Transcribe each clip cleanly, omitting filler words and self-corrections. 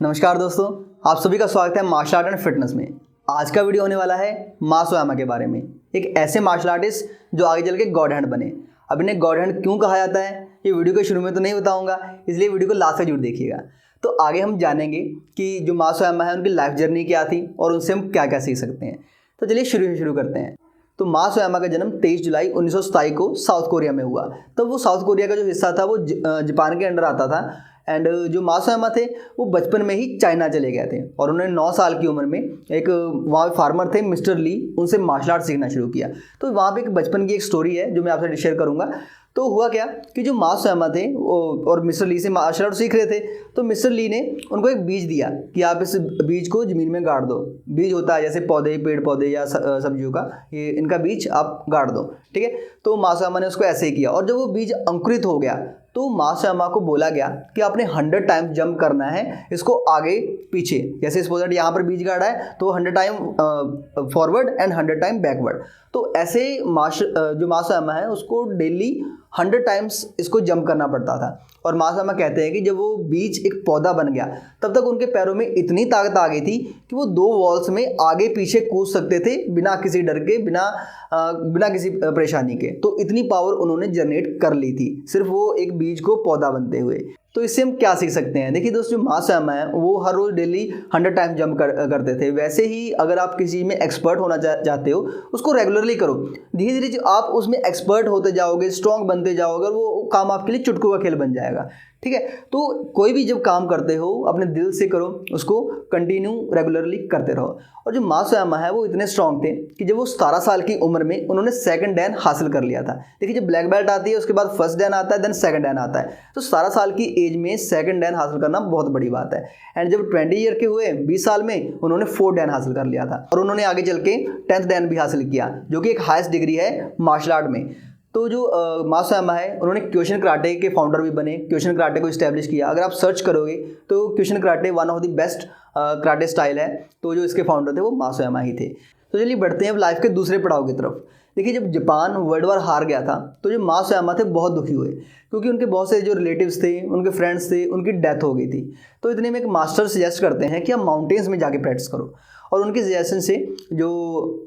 नमस्कार दोस्तों, आप सभी का स्वागत है मार्शल आर्ट एंड फिटनेस में। आज का वीडियो होने वाला है मास ओयामा के बारे में, एक ऐसे मार्शल आर्टिस्ट जो आगे चल के गॉड हैंड बने। अब इन्हें गॉड हैंड क्यों कहा जाता है ये वीडियो के शुरू में तो नहीं बताऊंगा, इसलिए वीडियो को लास्ट तक जरूर देखिएगा। तो आगे हम जानेंगे कि जो मास ओयामा है उनकी लाइफ जर्नी क्या थी और उनसे हम क्या क्या सीख सकते हैं। तो चलिए शुरू करते हैं। तो मास ओयामा का जन्म 23 जुलाई 1927 को साउथ कोरिया में हुआ। तो वो साउथ कोरिया का जो हिस्सा था वो जापान के अंडर आता था। एंड जो मास ओयामा थे वो बचपन में ही चाइना चले गए थे और उन्होंने 9 साल की उम्र में एक वहाँ फार्मर थे मिस्टर ली, उनसे मार्शल आर्ट सीखना शुरू किया। तो वहाँ पे एक बचपन की एक स्टोरी है जो मैं आपसे शेयर करूँगा। तो हुआ क्या कि जो मास ओयामा थे और मिस्टर ली से मार्शल आर्ट सीख रहे थे, तो मिस्टर ली ने उनको एक बीज दिया कि आप इस बीज को ज़मीन में गाड़ दो। बीज होता है जैसे पौधे, पेड़ पौधे या सब्जियों का, ये इनका बीज आप गाड़ दो, ठीक है। तो मास ओयामा ने उसको ऐसे ही किया और जब वो बीज अंकुरित हो गया तो मास ओयामा को बोला गया कि आपने 100 टाइम जंप करना है, इसको आगे पीछे। जैसे सपोज दैट यहाँ पर बीज गाड़ा है तो 100 time forward and 100 time backward. तो ऐसे जो मास ओयामा है उसको डेली 100 टाइम्स इसको जंप करना पड़ता था। और मास ओयामा कहते हैं कि जब वो बीज एक पौधा बन गया तब तक उनके पैरों में इतनी ताकत आ गई थी कि वो 2 वॉल्स में आगे पीछे कूद सकते थे बिना किसी डर के, बिना किसी परेशानी के। तो इतनी पावर उन्होंने जनरेट कर ली थी सिर्फ वो एक बीज को पौधा बनते हुए। तो इससे हम क्या सीख सकते हैं? देखिए दोस्तों, जो मास ओयामा है वो हर रोज़ डेली 100 टाइम जंप करते थे। वैसे ही अगर आप किसी में एक्सपर्ट होना चाहते हो उसको रेगुलरली करो। धीरे धीरे आप उसमें एक्सपर्ट होते जाओगे, स्ट्रॉन्ग बनते जाओगे, वो काम आपके लिए चुटकू का खेल बन जाएगा, ठीक है। तो कोई भी जब काम करते हो अपने दिल से करो, उसको कंटिन्यू रेगुलरली करते रहो। और जो मास ओयामा है वो इतने स्ट्रॉन्ग थे कि जब वो 17 साल की उम्र में उन्होंने सेकंड डैन हासिल कर लिया था। देखिए जब ब्लैक बेल्ट आती है उसके बाद फर्स्ट डैन आता है, देन सेकंड डैन आता है। तो 17 साल की एज में सेकंड डैन हासिल करना बहुत बड़ी बात है। एंड जब 20 ईयर के हुए, 20 साल में, उन्होंने 4 डैन हासिल कर लिया था। और उन्होंने आगे चल के 10th डैन भी हासिल किया जो कि एक हाईएस्ट डिग्री है मार्शल आर्ट में। तो जो मास ओयामा है उन्होंने क्योशिन कराटे के फाउंडर भी बने, क्योशिन कराटे को इस्टेब्लिश किया। अगर आप सर्च करोगे तो Kyokushin karate one of the best karate style है। तो जो इसके फाउंडर थे वो मास ओयामा ही थे। तो चलिए बढ़ते हैं अब लाइफ के दूसरे पड़ाव की तरफ। देखिए जब जापान वर्ल्ड वार हार गया था तो जो मास ओयामा थे बहुत दुखी हुए क्योंकि उनके बहुत से जो रिलेटिव्स थे, उनके फ्रेंड्स थे, उनकी डेथ हो गई थी। तो इतने में एक मास्टर सजेस्ट करते हैं कि आप माउंटेन्स में जाके प्रैक्टिस करो। और उनकी सजेशन से जो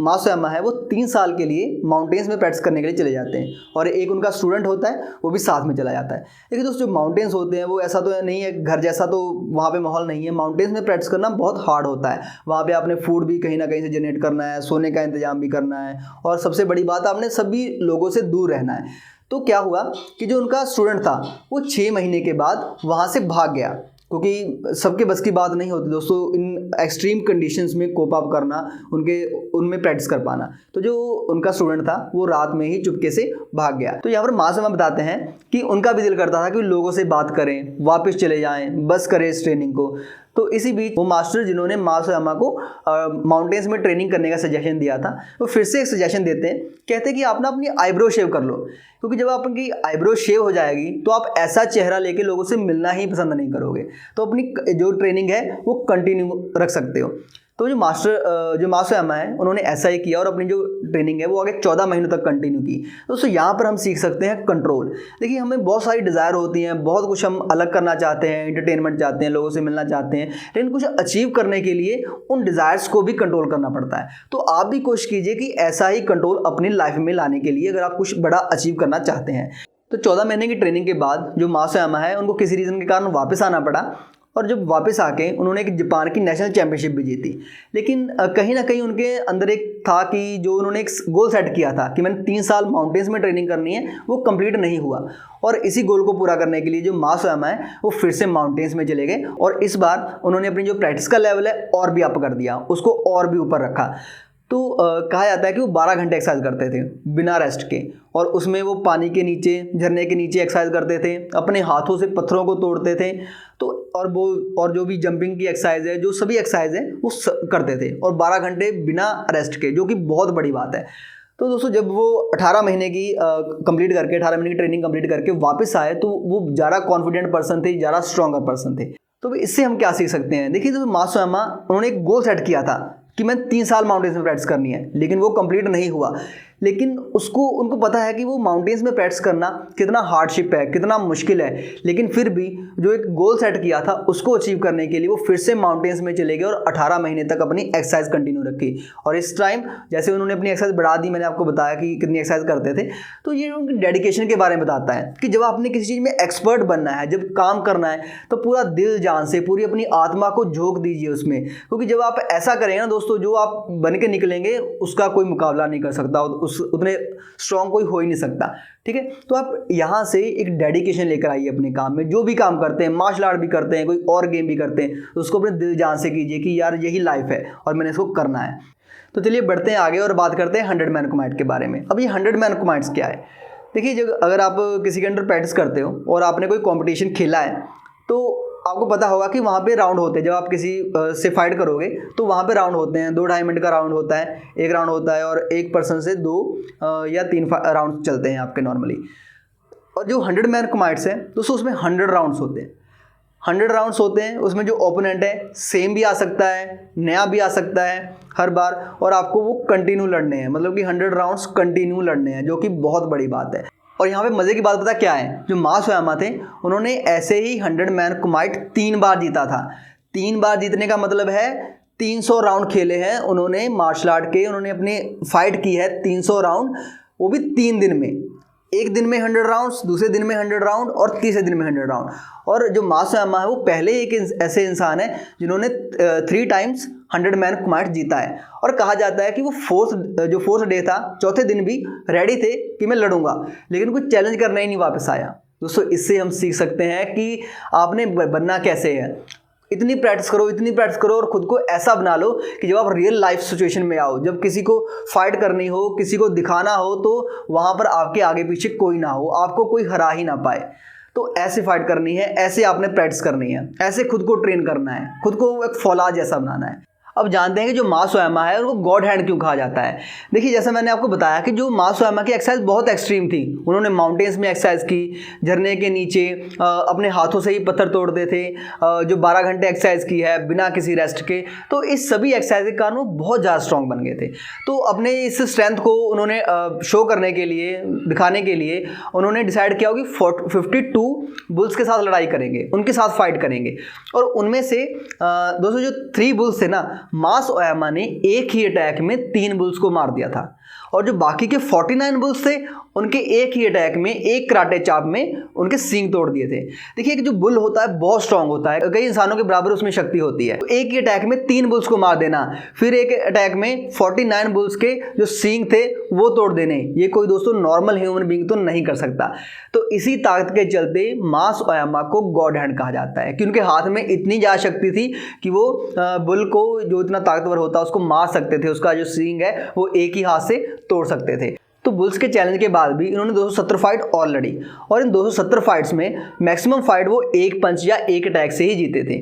मास ओयामा है वो 3 साल के लिए माउंटेन्स में प्रैक्टिस करने के लिए चले जाते हैं और एक उनका स्टूडेंट होता है वो भी साथ में चला जाता है। लेकिन दोस्तों जो माउंटेन्स होते हैं वो ऐसा तो नहीं है घर जैसा, तो वहाँ पे माहौल नहीं है। माउंटेन्स में प्रैक्टिस करना बहुत हार्ड होता है। वहाँ पे आपने फूड भी कहीं ना कहीं से जनरेट करना है, सोने का इंतजाम भी करना है और सबसे बड़ी बात आपने सभी लोगों से दूर रहना है। तो क्या हुआ कि जो उनका स्टूडेंट था वो 6 महीने के बाद वहाँ से भाग गया क्योंकि सबके बस की बात नहीं होती दोस्तों इन एक्सट्रीम कंडीशंस में कोप अप करना, उनमें प्रैक्टिस कर पाना। तो जो उनका स्टूडेंट था वो रात में ही चुपके से भाग गया। तो यहाँ पर मास ओयामा बताते हैं कि उनका भी दिल करता था कि लोगों से बात करें, वापस चले जाएं, बस करें इस ट्रेनिंग को। तो इसी बीच वो मास्टर जिन्होंने मास ओयामा को माउंटेन्स में ट्रेनिंग करने का सजेशन दिया था वो फिर से एक सजेशन देते हैं। कहते हैं कि आप ना अपनी आईब्रो शेव कर लो, क्योंकि जब आपकी आईब्रो शेव हो जाएगी तो आप ऐसा चेहरा लेके लोगों से मिलना ही पसंद नहीं करोगे। तो अपनी जो ट्रेनिंग है वो कंटिन्यू रख सकते हो। तो जो मास ओयामा है उन्होंने ऐसा ही किया और अपनी जो ट्रेनिंग है वो आगे 14 महीनों तक कंटिन्यू की। दोस्तों यहाँ पर हम सीख सकते हैं कंट्रोल। देखिए हमें बहुत सारी डिज़ायर होती हैं, बहुत कुछ हम अलग करना चाहते हैं, एंटरटेनमेंट चाहते हैं, लोगों से मिलना चाहते हैं, लेकिन कुछ अचीव करने के लिए उन डिज़ायर्स को भी कंट्रोल करना पड़ता है। तो आप भी कोशिश कीजिए कि ऐसा ही कंट्रोल अपनी लाइफ में लाने के लिए अगर आप कुछ बड़ा अचीव करना चाहते हैं। तो 14 महीने की ट्रेनिंग के बाद जो मास ओयामा है उनको किसी रीज़न के कारण वापस आना पड़ा और जब वापस आके उन्होंने एक जापान की नेशनल चैंपियनशिप भी जीती। लेकिन कहीं ना कहीं उनके अंदर एक था कि जो उन्होंने एक गोल सेट किया था कि मैंने 3 साल माउंटेन्स में ट्रेनिंग करनी है, वो कंप्लीट नहीं हुआ। और इसी गोल को पूरा करने के लिए जो मास ओयामा है वो फिर से माउंटेन्स में चले गए और इस बार उन्होंने अपनी जो प्रैक्टिस का लेवल है और भी अप कर दिया, उसको और भी ऊपर रखा। तो कहा जाता है कि वो 12 घंटे एक्सरसाइज करते थे बिना रेस्ट के और उसमें वो पानी के नीचे, झरने के नीचे एक्सरसाइज करते थे, अपने हाथों से पत्थरों को तोड़ते थे। तो और जो भी जंपिंग की एक्सरसाइज है, जो सभी एक्सरसाइज है वो करते थे और 12 घंटे बिना रेस्ट के, जो कि बहुत बड़ी बात है। तो दोस्तों जब वो 18 महीने की कंप्लीट करके 18 महीने की ट्रेनिंग कंप्लीट करके वापस आए तो वो ज़्यादा कॉन्फिडेंट पर्सन थे, ज़्यादा स्ट्रॉन्गर पर्सन थे। तो इससे हम क्या सीख सकते हैं? देखिए तो मास ओयामा उन्होंने एक गोल सेट किया था कि मैं 3 साल माउंटेन्स में प्रैक्टिस करनी है, लेकिन वो कंप्लीट नहीं हुआ। लेकिन उनको पता है कि वो माउंटेन्स में प्रैक्टिस करना कितना हार्डशिप है, कितना मुश्किल है, लेकिन फिर भी जो एक गोल सेट किया था उसको अचीव करने के लिए वो फिर से माउंटेन्स में चले गए और 18 महीने तक अपनी एक्सरसाइज कंटिन्यू रखी। और इस टाइम जैसे उन्होंने अपनी एक्सरसाइज बढ़ा दी, मैंने आपको बताया कि कितनी एक्सरसाइज करते थे, तो ये उनकी डेडिकेशन के बारे में बताता है कि जब आपने किसी चीज़ में एक्सपर्ट बनना है, जब काम करना है, तो पूरा दिल जान से पूरी अपनी आत्मा को झोंक दीजिए उसमें, क्योंकि जब आप ऐसा करेंगे ना दोस्तों, जो आप बन के निकलेंगे उसका कोई मुकाबला नहीं कर सकता, उतने स्ट्रॉन्ग कोई हो ही नहीं सकता। ठीक है, तो आप यहाँ से एक डेडिकेशन लेकर आइए अपने काम में। जो भी काम करते हैं, मार्शल आर्ट भी करते हैं, कोई और गेम भी करते हैं, तो उसको अपने दिल जान से कीजिए कि यार यही लाइफ है और मैंने इसको करना है। तो चलिए बढ़ते हैं आगे और बात करते हैं 100 मैन कमांड के बारे में। अब ये 100 मैन कमांड्स क्या है? देखिए, जब अगर आप किसी के अंडर प्रैक्टिस करते हो और आपने कोई कॉम्पिटिशन खेला है, तो आपको पता होगा कि वहाँ पे राउंड होते हैं। जब आप किसी से फाइट करोगे तो वहाँ पे राउंड होते हैं, 2-2.5 मिनट का राउंड होता है, एक राउंड होता है, और एक पर्सन से 2 या 3 राउंड चलते हैं आपके नॉर्मली। और जो 100 मैन कमांड्स है दोस्तों, उसमें 100 राउंड्स होते हैं। 100 राउंड्स होते हैं, उसमें जो ओपोनेंट है सेम भी आ सकता है, नया भी आ सकता है हर बार, और आपको वो कंटिन्यू लड़ने हैं, मतलब कि 100 राउंड्स कंटिन्यू लड़ने हैं, जो कि बहुत बड़ी बात है। और यहाँ पे मज़े की बात पता क्या है, जो मा सोयामा थे उन्होंने ऐसे ही 100 मैन कमांड 3 बार जीता था। 3 बार जीतने का मतलब है 300 राउंड खेले हैं उन्होंने मार्शल आर्ट के, उन्होंने अपनी फाइट की है 300 राउंड, वो भी 3 दिन में। एक दिन में 100 राउंड्स, दूसरे दिन में 100 राउंड, और तीसरे दिन में 100 राउंड। और जो मा सोयामा है वो पहले एक ऐसे इंसान है जिन्होंने 3 टाइम्स 100 मैन कमांड जीता है। और कहा जाता है कि वो फोर्थ डे था, चौथे दिन भी रेडी थे कि मैं लड़ूंगा, लेकिन कुछ चैलेंज करने ही नहीं वापस आया। दोस्तों, इससे हम सीख सकते हैं कि आपने बनना कैसे है। इतनी प्रैक्टिस करो और खुद को ऐसा बना लो कि जब आप रियल लाइफ सिचुएशन में आओ, जब किसी को फाइट करनी हो, किसी को दिखाना हो, तो वहाँ पर आपके आगे पीछे कोई ना हो, आपको कोई हरा ही ना पाए। तो ऐसे फाइट करनी है, ऐसे आपने प्रैक्टिस करनी है, ऐसे खुद को ट्रेन करना है, खुद को एक फौलाद जैसा बनाना है। अब जानते हैं कि जो मा सोयामा है उनको गॉड हैंड क्यों कहा जाता है। देखिए, जैसे मैंने आपको बताया कि जो मा सोयामा की एक्सरसाइज बहुत एक्सट्रीम थी, उन्होंने माउंटेन्स में एक्सरसाइज की, झरने के नीचे अपने हाथों से ही पत्थर तोड़ते थे, जो 12 घंटे एक्सरसाइज की है बिना किसी रेस्ट के। तो इस सभी एक्सरसाइज के कारण वो बहुत ज़्यादा स्ट्रॉन्ग बन गए थे। तो अपने इस स्ट्रेंथ को उन्होंने शो करने के लिए, दिखाने के लिए उन्होंने डिसाइड किया कि 52 बुल्स के साथ लड़ाई करेंगे, उनके साथ फाइट करेंगे। और उनमें से दोस्तों जो 3 बुल्स थे ना, मा सोयामा ने एक ही अटैक में 3 बुल्स को मार दिया था, और जो बाकी के 49 बुल्स थे उनके एक ही अटैक में, एक कराटे चाप में उनके सींग तोड़ दिए थे। देखिए कि जो बुल होता है बहुत स्ट्रांग होता है, कई इंसानों के बराबर उसमें शक्ति होती है। तो एक ही अटैक में 3 बुल्स को मार देना, फिर एक अटैक में 49 बुल्स के जो सींग थे वो तोड़ देने, ये कोई दोस्तों नॉर्मल ह्यूमन बीइंग तो नहीं कर सकता। तो इसी ताकत के चलते मा सोयामा को गॉड हैंड कहा जाता है कि उनके हाथ में इतनी ज़्यादा शक्ति थी कि वो बुल को, जो इतना ताकतवर होता है, उसको मार सकते थे, उसका जो सींग है वो एक ही हाथ से तोड़ सकते थे। तो बुल्स के चैलेंज के बाद भी इन्होंने 270 फाइट और लड़ी, और इन 270 फाइट्स में मैक्सिमम फाइट वो एक पंच या एक अटैक से ही जीते थे।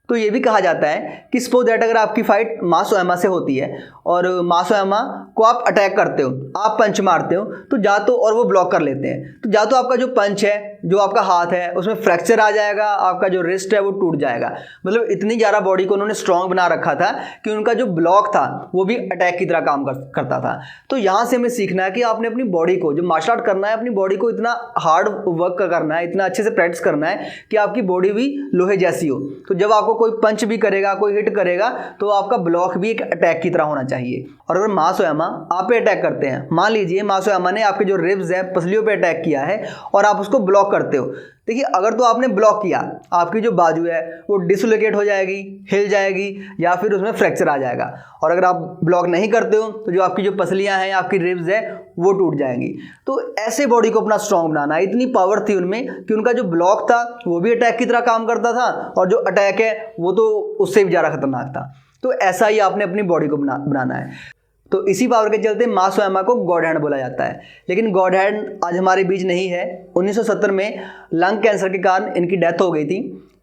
तो ये भी कहा जाता है कि सपोज दैट अगर आपकी फाइट मा सोयामा से होती है और मा सोयामा को आप अटैक करते हो, आप पंच मारते हो, तो जा तो और वो ब्लॉक कर लेते हैं, तो जा तो आपका जो पंच है, जो आपका हाथ है, उसमें फ्रैक्चर आ जाएगा, आपका जो रिस्ट है वो टूट जाएगा। मतलब इतनी ज़्यादा बॉडी को उन्होंने स्ट्रॉन्ग बना रखा था कि उनका जो ब्लॉक था वो भी अटैक की तरह काम करता था। तो यहाँ से हमें सीखना है कि आपने अपनी बॉडी को, जो मार्शल आर्ट करना है, अपनी बॉडी को इतना हार्ड वर्क करना है, इतना अच्छे से प्रैक्टिस करना है कि आपकी बॉडी भी लोहे जैसी हो। तो जब आपको कोई पंच भी करेगा, कोई हिट करेगा, तो आपका ब्लॉक भी एक अटैक की तरह होना चाहिए। और अगर मा सोयामा आप पे अटैक करते हैं, मान लीजिए मा सोयामा ने आपके जो रिब्स है, पसलियों पे अटैक किया है और आप उसको ब्लॉक करते हो, देखिए अगर तो आपने ब्लॉक किया, आपकी जो बाजू है वो डिसलोकेट हो जाएगी, हिल जाएगी, या फिर उसमें फ्रैक्चर आ जाएगा। और अगर आप ब्लॉक नहीं करते हो तो जो आपकी जो पसलियां हैं, आपकी रिब्स है, वो टूट जाएंगी। तो ऐसे बॉडी को अपना स्ट्रॉन्ग बनाना, इतनी पावर थी उनमें कि उनका जो ब्लॉक था वो भी अटैक की तरह काम करता था, और जो अटैक है वो तो उससे भी ज़्यादा खतरनाक था। तो ऐसा ही आपने अपनी बॉडी को बनाना है। तो इसी पावर के चलते मा सोयामा को गॉड हैंड बोला जाता है। लेकिन गॉड हैंड आज हमारे बीच नहीं है। 1970 में लंग कैंसर के कारण इनकी डेथ हो गई थी।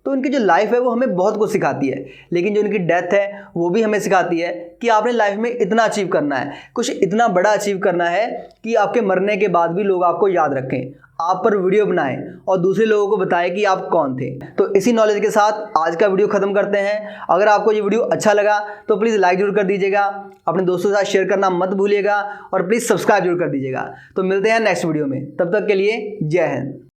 तो उनकी जो लाइफ है वो हमें बहुत कुछ सिखाती है, लेकिन जो उनकी डेथ है वो भी हमें सिखाती है कि आपने लाइफ में इतना अचीव करना है, कुछ इतना बड़ा अचीव करना है कि आपके मरने के बाद भी लोग आपको याद रखें, आप पर वीडियो बनाएं और दूसरे लोगों को बताएं कि आप कौन थे। तो इसी नॉलेज के साथ आज का वीडियो खत्म करते हैं। अगर आपको ये वीडियो अच्छा लगा तो प्लीज़ लाइक जरूर कर दीजिएगा, अपने दोस्तों के साथ शेयर करना मत भूलिएगा और प्लीज़ सब्सक्राइब जरूर कर दीजिएगा। तो मिलते हैं नेक्स्ट वीडियो में, तब तक के लिए जय हिंद।